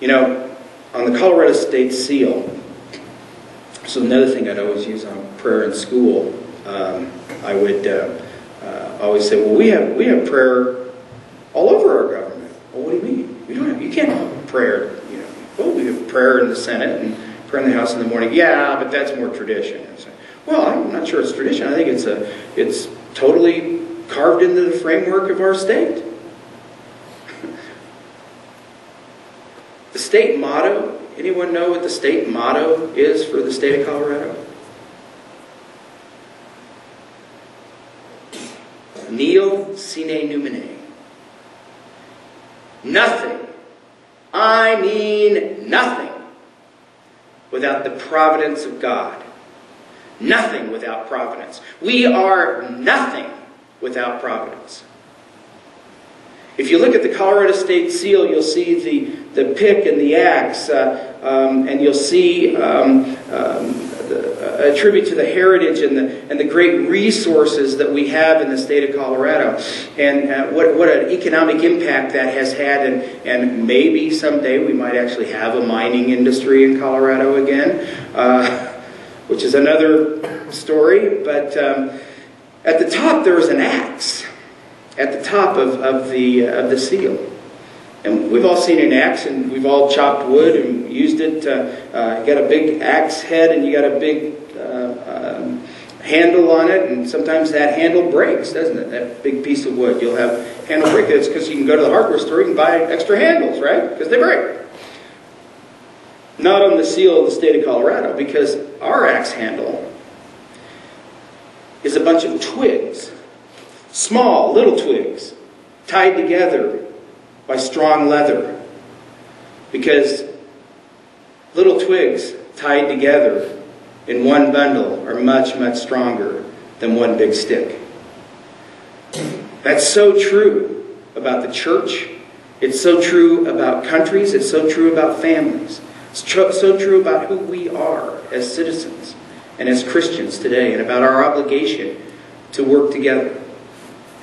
You know, on the Colorado State seal, so another thing I'd always use on prayer in school, I would always say, well, we have prayer all over our government. Well, what do you mean? You can't have prayer, you know. Well, we have prayer in the Senate and prayer in the House in the morning. Yeah, but that's more tradition. I say, well, I'm not sure it's tradition. I think it's totally carved into the framework of our state. The state motto, anyone know what the state motto is for the state of Colorado? Nihil sine numine. Nothing, I mean nothing, without the providence of God. Nothing without providence. We are nothing without providence. If you look at the Colorado State seal, you'll see the pick and the axe, and you'll see a tribute to the heritage and the great resources that we have in the state of Colorado, and what an economic impact that has had, and maybe someday we might actually have a mining industry in Colorado again, which is another story. But at the top there was an axe. At the top of the seal. And we've all seen an axe, and we've all chopped wood and used it. You got a big axe head, and you got a big handle on it, and sometimes that handle breaks, doesn't it? That big piece of wood, you'll have handle break. It's because you can go to the hardware store, you can buy extra handles, right? Because they break. Not on the seal of the state of Colorado, because our axe handle is a bunch of twigs. Small, little twigs, tied together by strong leather. Because little twigs tied together in one bundle are much, much stronger than one big stick. That's so true about the church. It's so true about countries. It's so true about families. It's so true about who we are as citizens and as Christians today, and about our obligation to work together.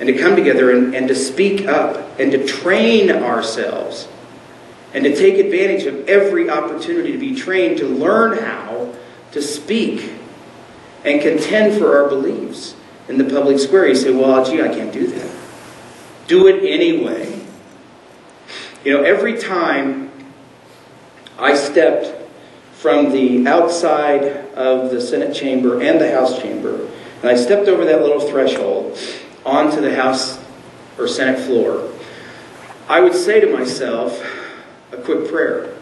And to come together and to speak up and to train ourselves and to take advantage of every opportunity to be trained to learn how to speak and contend for our beliefs in the public square. You say, well, gee, I can't do that. Do it anyway. You know, every time I stepped from the outside of the Senate chamber and the House chamber, and I stepped over that little threshold onto the House or Senate floor, I would say to myself a quick prayer.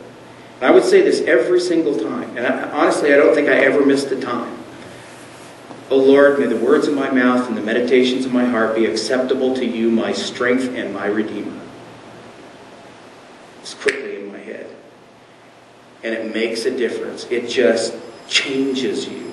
And I would say this every single time. And honestly, I don't think I ever missed a time. O Lord, may the words of my mouth and the meditations of my heart be acceptable to you, my strength and my Redeemer. It's quickly in my head. And it makes a difference. It just changes you.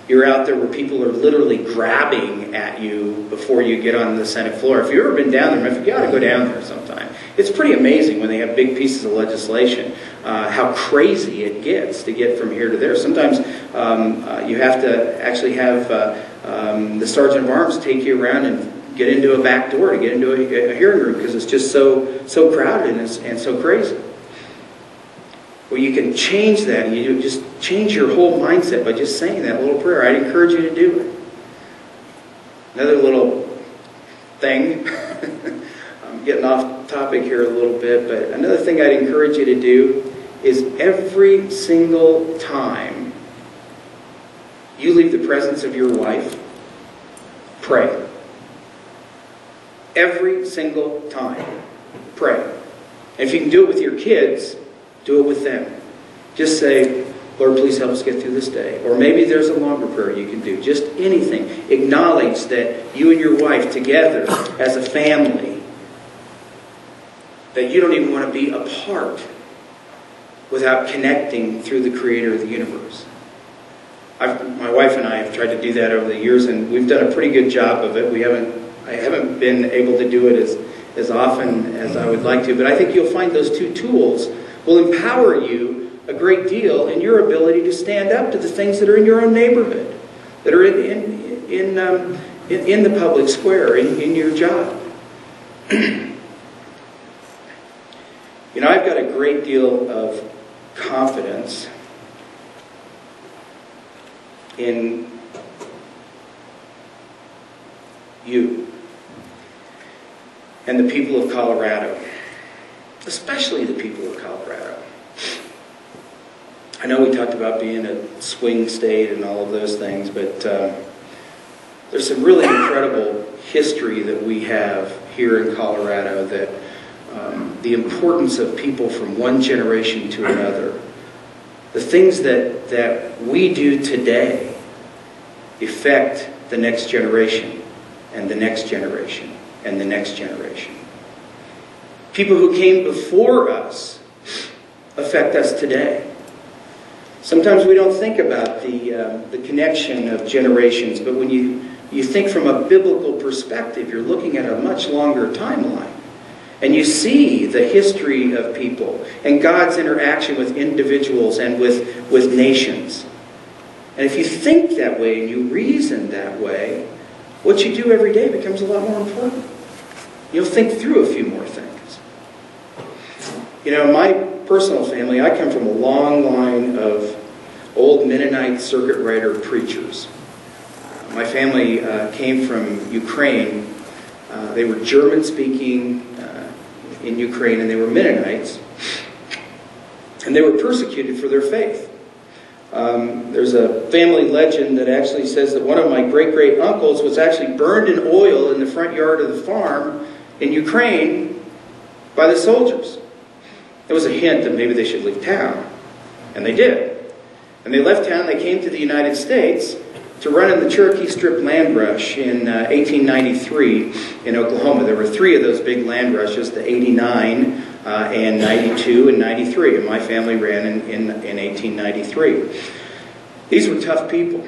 You're out there where people are literally grabbing at you before you get on the Senate floor. If you've ever been down there, you ought to go down there sometime. It's pretty amazing when they have big pieces of legislation, how crazy it gets to get from here to there. Sometimes you have to actually have the Sergeant of Arms take you around and get into a back door to get into a hearing room because it's just so crowded and so crazy. Well, you can change that, and you just change your whole mindset by just saying that little prayer. I'd encourage you to do it. Another little thing, I'm getting off topic here a little bit, but another thing I'd encourage you to do is every single time you leave the presence of your wife, pray. Every single time, pray. And if you can do it with your kids, do it with them. Just say, Lord, please help us get through this day. Or maybe there's a longer prayer you can do. Just anything. Acknowledge that you and your wife together as a family, that you don't even want to be apart without connecting through the Creator of the universe. My wife and I have tried to do that over the years, and we've done a pretty good job of it. I haven't been able to do it as often as I would like to, but I think you'll find those two tools will empower you a great deal in your ability to stand up to the things that are in your own neighborhood, that are in the public square, in your job. You know, I've got a great deal of confidence in you and the people of Colorado, especially the people of Colorado. I know we talked about being a swing state and all of those things, but there's some really incredible history that we have here in Colorado, that the importance of people from one generation to another, the things that we do today affect the next generation and the next generation and the next generation. People who came before us affect us today. Sometimes we don't think about the connection of generations, but when you think from a biblical perspective, you're looking at a much longer timeline. And you see the history of people and God's interaction with individuals and with nations. And if you think that way and you reason that way, what you do every day becomes a lot more important. You'll think through a few more things. You know, my personal family, I come from a long line of old Mennonite circuit rider preachers. My family came from Ukraine. They were German-speaking in Ukraine, and they were Mennonites. And they were persecuted for their faith. There's a family legend that actually says that one of my great-great-uncles was actually burned in oil in the front yard of the farm in Ukraine by the soldiers. It was a hint that maybe they should leave town. And they did. And they left town, they came to the United States to run in the Cherokee Strip land rush in 1893 in Oklahoma. There were 3 of those big land rushes, the 89 and 92 and 93. And my family ran in 1893. These were tough people.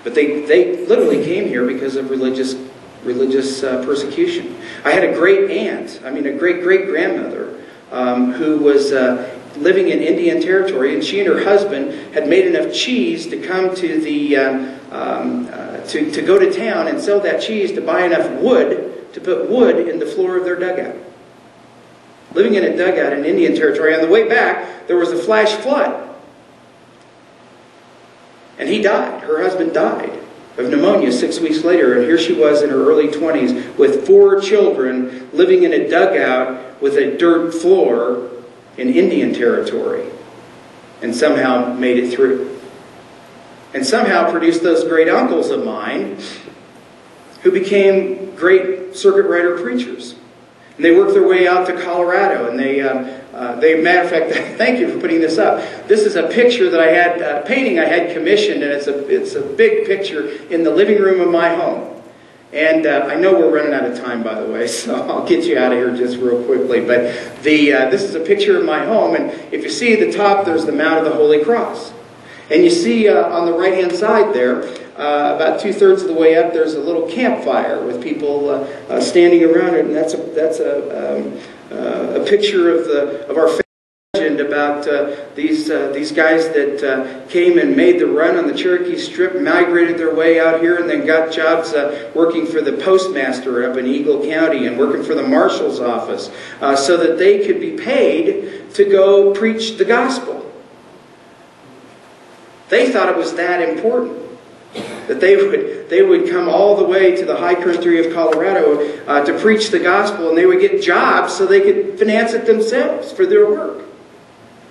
But they literally came here because of religious persecution. I had a great-great-grandmother who was living in Indian Territory, and she and her husband had made enough cheese to come to the to go to town and sell that cheese to buy enough wood to put wood in the floor of their dugout. Living in a dugout in Indian Territory. On the way back, there was a flash flood. And he died. Her husband died of pneumonia 6 weeks later. And here she was in her early 20s with 4 children living in a dugout with a dirt floor in Indian Territory. And somehow made it through. And somehow produced those great uncles of mine who became great circuit rider preachers. And they worked their way out to Colorado, and they matter of fact, thank you for putting this up. This is a picture that I had, a painting I had commissioned, and it's a big picture in the living room of my home. And I know we're running out of time, by the way, so I'll get you out of here just real quickly. But this is a picture of my home, and if you see at the top, there's the Mount of the Holy Cross. And you see on the right-hand side there, about 2/3 of the way up, there's a little campfire with people standing around it, and that's a picture of our legend about these guys that came and made the run on the Cherokee Strip, migrated their way out here, and then got jobs working for the postmaster up in Eagle County and working for the marshal's office, so that they could be paid to go preach the gospel. They thought it was that important, that they would come all the way to the high country of Colorado to preach the gospel, and they would get jobs so they could finance it themselves for their work.